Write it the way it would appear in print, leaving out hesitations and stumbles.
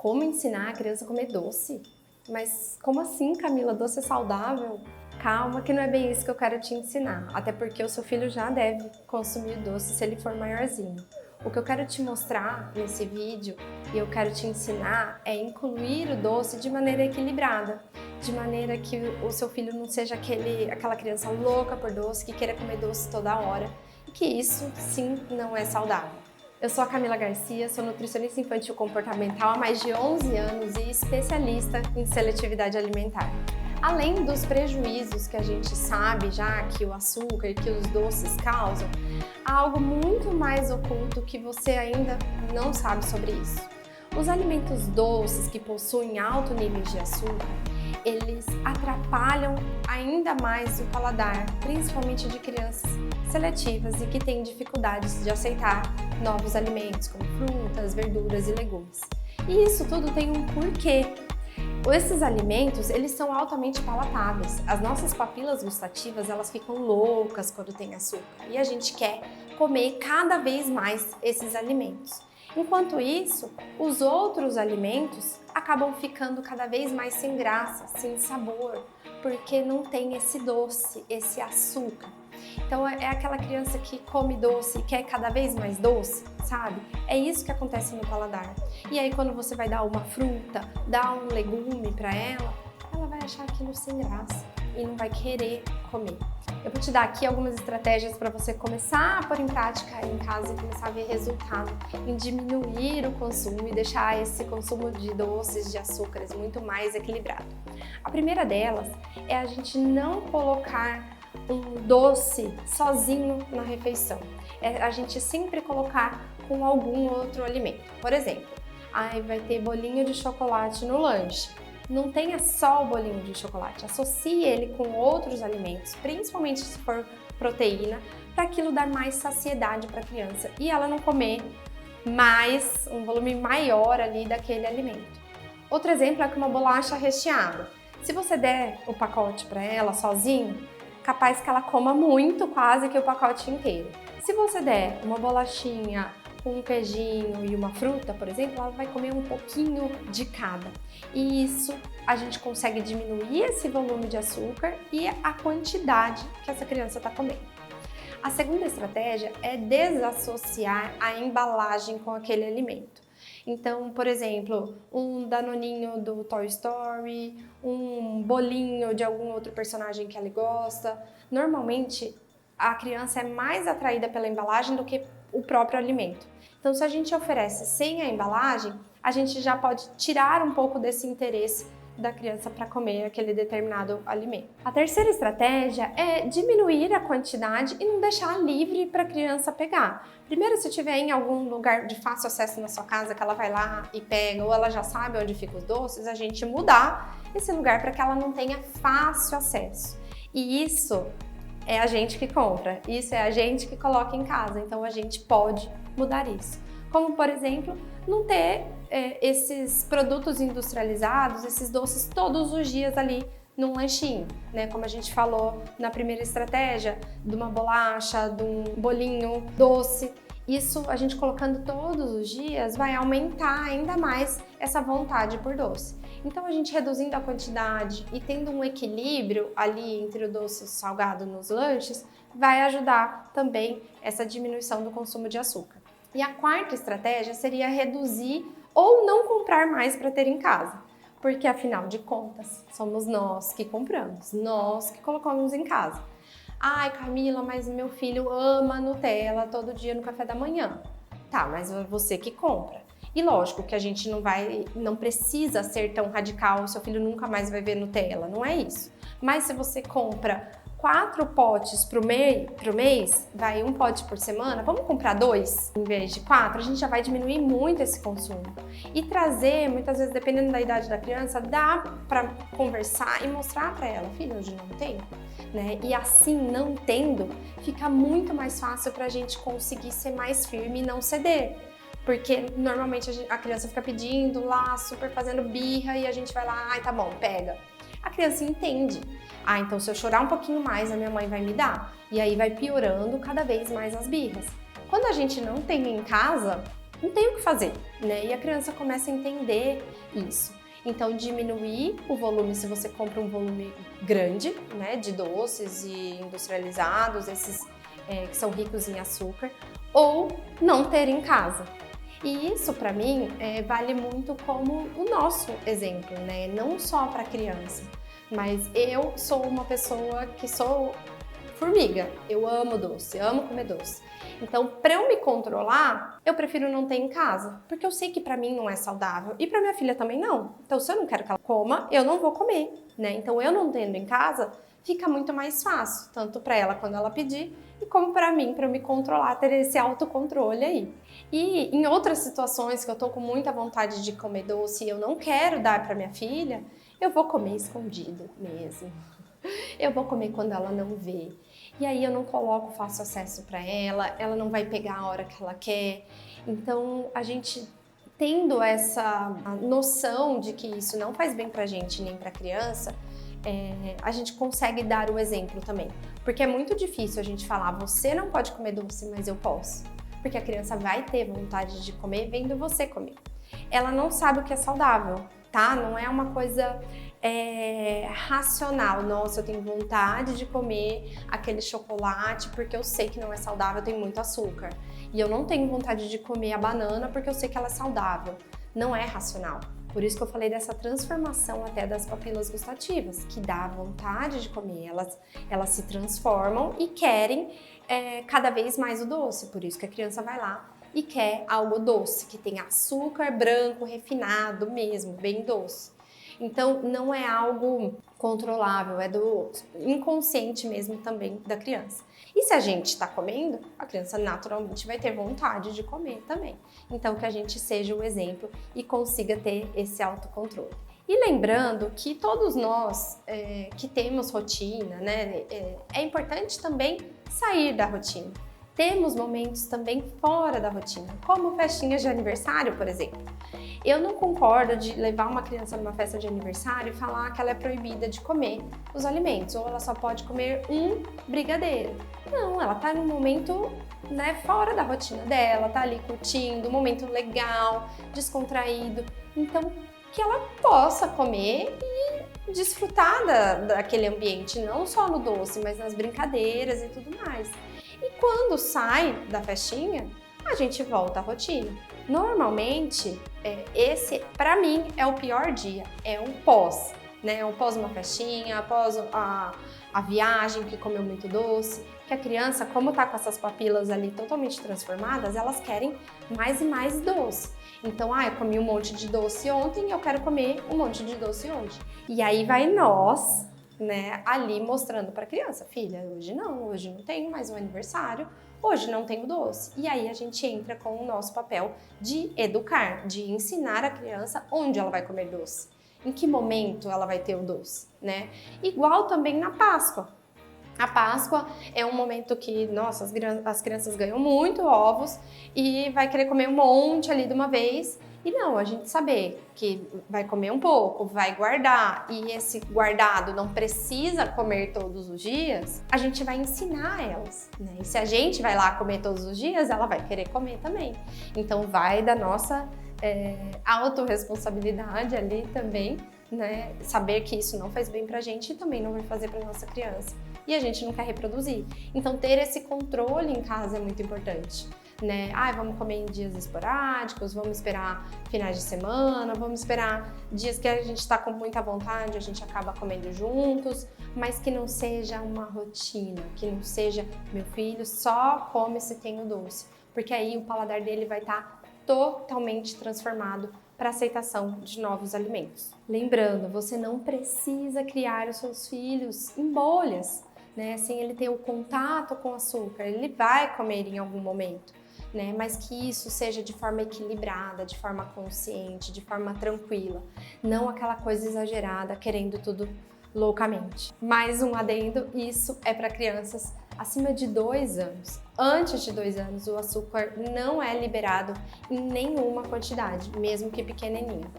Como ensinar a criança a comer doce? Mas como assim, Camila? Doce é saudável? Calma que não é bem isso que eu quero te ensinar, até porque o seu filho já deve consumir doce se ele for maiorzinho. O que eu quero te mostrar nesse vídeo e eu quero te ensinar é incluir o doce de maneira equilibrada, de maneira que o seu filho não seja aquela criança louca por doce, que queira comer doce toda hora, e que isso sim não é saudável. Eu sou a Camila Garcia, sou nutricionista infantil comportamental há mais de 11 anos e especialista em seletividade alimentar. Além dos prejuízos que a gente sabe já que o açúcar e que os doces causam, há algo muito mais oculto que você ainda não sabe sobre isso. Os alimentos doces que possuem alto nível de açúcar, eles atrapalham ainda mais o paladar, principalmente de crianças seletivas e que têm dificuldades de aceitar novos alimentos, como frutas, verduras e legumes. E isso tudo tem um porquê. Esses alimentos, eles são altamente palatáveis. As nossas papilas gustativas, elas ficam loucas quando tem açúcar e a gente quer comer cada vez mais esses alimentos. Enquanto isso, os outros alimentos acabam ficando cada vez mais sem graça, sem sabor, porque não tem esse doce, esse açúcar. Então é aquela criança que come doce e quer cada vez mais doce, sabe? É isso que acontece no paladar. E aí quando você vai dar uma fruta, dar um legume para ela vai achar aquilo sem graça e não vai querer comer. Eu vou te dar aqui algumas estratégias para você começar a pôr em prática em casa e começar a ver resultado em diminuir o consumo e deixar esse consumo de doces, de açúcares muito mais equilibrado. A primeira delas é a gente não colocar um doce sozinho na refeição. É a gente sempre colocar com algum outro alimento. Por exemplo, vai ter bolinho de chocolate no lanche. Não tenha só o bolinho de chocolate, associe ele com outros alimentos, principalmente se for proteína, para aquilo dar mais saciedade para a criança e ela não comer mais, um volume maior ali daquele alimento. Outro exemplo é com uma bolacha recheada. Se você der o pacote para ela sozinho, capaz que ela coma muito, quase que o pacote inteiro. Se você der uma bolachinha com um queijinho e uma fruta, por exemplo, ela vai comer um pouquinho de cada. E isso a gente consegue diminuir esse volume de açúcar e a quantidade que essa criança está comendo. A segunda estratégia é desassociar a embalagem com aquele alimento. Então, por exemplo, um danoninho do Toy Story, um bolinho de algum outro personagem que ela gosta. Normalmente, a criança é mais atraída pela embalagem do que o próprio alimento. Então, se a gente oferece sem a embalagem, a gente já pode tirar um pouco desse interesse da criança para comer aquele determinado alimento. A terceira estratégia é diminuir a quantidade e não deixar livre para a criança pegar. Primeiro, se tiver em algum lugar de fácil acesso na sua casa, que ela vai lá e pega, ou ela já sabe onde ficam os doces, a gente mudar esse lugar para que ela não tenha fácil acesso. E isso é a gente que compra, isso é a gente que coloca em casa, então a gente pode mudar isso. Como, por exemplo, não ter esses produtos industrializados, esses doces todos os dias ali num lanchinho, né? Como a gente falou na primeira estratégia, de uma bolacha, de um bolinho doce. Isso, a gente colocando todos os dias, vai aumentar ainda mais essa vontade por doce. Então, a gente reduzindo a quantidade e tendo um equilíbrio ali entre o doce e o salgado nos lanches, vai ajudar também essa diminuição do consumo de açúcar. E a quarta estratégia seria reduzir ou não comprar mais para ter em casa. Porque, afinal de contas, somos nós que compramos, nós que colocamos em casa. Ai, Camila, mas meu filho ama Nutella todo dia no café da manhã. Tá, mas é você que compra. E lógico que a gente não precisa ser tão radical, o seu filho nunca mais vai ver Nutella, não é isso. Mas se você compra 4 potes pro mês, vai um pote por semana, vamos comprar 2 em vez de 4, a gente já vai diminuir muito esse consumo. E trazer, muitas vezes, dependendo da idade da criança, dá para conversar e mostrar para ela, filho, hoje não tem, né? E assim, não tendo, fica muito mais fácil para a gente conseguir ser mais firme e não ceder. Porque normalmente a criança fica pedindo lá, super fazendo birra e a gente vai lá, ai, tá bom, pega. A criança entende. Ah, então se eu chorar um pouquinho mais, a minha mãe vai me dar. E aí vai piorando cada vez mais as birras. Quando a gente não tem em casa, não tem o que fazer, né? E a criança começa a entender isso. Então, diminuir o volume se você compra um volume grande, né, de doces e industrializados, esses que são ricos em açúcar, ou não ter em casa. E isso, para mim, vale muito como o nosso exemplo, né? Não só para criança, mas eu sou uma pessoa que sou formiga. Eu amo doce, amo comer doce. Então, para eu me controlar, eu prefiro não ter em casa, porque eu sei que para mim não é saudável e para minha filha também não. Então, se eu não quero que ela coma, eu não vou comer, né? Então, eu não tendo em casa, fica muito mais fácil, tanto para ela quando ela pedir, e como para mim, para eu me controlar, ter esse autocontrole aí. E em outras situações que eu tô com muita vontade de comer doce e eu não quero dar para minha filha, eu vou comer escondido mesmo. Eu vou comer quando ela não vê. E aí eu não coloco fácil acesso para ela não vai pegar a hora que ela quer. Então, a gente tendo essa noção de que isso não faz bem pra gente nem pra criança, a gente consegue dar o exemplo também. Porque é muito difícil a gente falar, você não pode comer doce, mas eu posso. Porque a criança vai ter vontade de comer vendo você comer. Ela não sabe o que é saudável, tá? Não é uma coisa racional. Nossa, eu tenho vontade de comer aquele chocolate porque eu sei que não é saudável, tem muito açúcar. E eu não tenho vontade de comer a banana porque eu sei que ela é saudável. Não é racional. Por isso que eu falei dessa transformação até das papilas gustativas, que dá vontade de comer. Elas se transformam e querem cada vez mais o doce. Por isso que a criança vai lá e quer algo doce, que tem açúcar branco, refinado mesmo, bem doce. Então, não é algo controlável, é do inconsciente mesmo também da criança. E se a gente está comendo, a criança naturalmente vai ter vontade de comer também. Então, que a gente seja o exemplo e consiga ter esse autocontrole. E lembrando que todos nós que temos rotina, né, é importante também sair da rotina. Temos momentos também fora da rotina, como festinhas de aniversário, por exemplo. Eu não concordo de levar uma criança numa festa de aniversário e falar que ela é proibida de comer os alimentos, ou ela só pode comer um brigadeiro. Não, ela tá num momento, né, fora da rotina dela, tá ali curtindo, um momento legal, descontraído. Então, que ela possa comer e desfrutar daquele ambiente, não só no doce, mas nas brincadeiras e tudo mais. E quando sai da festinha, a gente volta à rotina. Normalmente, esse, para mim, é o pior dia, é um pós, né? Um pós uma festinha, após a viagem que comeu muito doce, que a criança, como tá com essas papilas ali totalmente transformadas, elas querem mais e mais doce. Então, eu comi um monte de doce ontem, eu quero comer um monte de doce hoje. E aí vai nós, né, ali mostrando para a criança, filha, hoje não tenho mais um aniversário, hoje não tenho doce. E aí a gente entra com o nosso papel de educar, de ensinar a criança onde ela vai comer doce, em que momento ela vai ter o doce, né? Igual também na Páscoa. A Páscoa é um momento que, nossa, as crianças ganham muito ovos e vai querer comer um monte ali de uma vez. E não, a gente saber que vai comer um pouco, vai guardar, e esse guardado não precisa comer todos os dias, a gente vai ensinar elas, né? E se a gente vai lá comer todos os dias, ela vai querer comer também. Então vai da nossa autorresponsabilidade ali também, né? Saber que isso não faz bem pra gente e também não vai fazer pra nossa criança. E a gente não quer reproduzir. Então ter esse controle em casa é muito importante. Né? Vamos comer em dias esporádicos, vamos esperar finais de semana, vamos esperar dias que a gente está com muita vontade, a gente acaba comendo juntos, mas que não seja uma rotina, que não seja meu filho só come se tem o doce, porque aí o paladar dele vai estar totalmente transformado para aceitação de novos alimentos. Lembrando, você não precisa criar os seus filhos em bolhas, né? Sem ele ter o contato com o açúcar, ele vai comer em algum momento. Né? Mas que isso seja de forma equilibrada, de forma consciente, de forma tranquila, não aquela coisa exagerada, querendo tudo loucamente. Mais um adendo, isso é para crianças acima de 2 anos. Antes de 2 anos, o açúcar não é liberado em nenhuma quantidade, mesmo que pequenininho.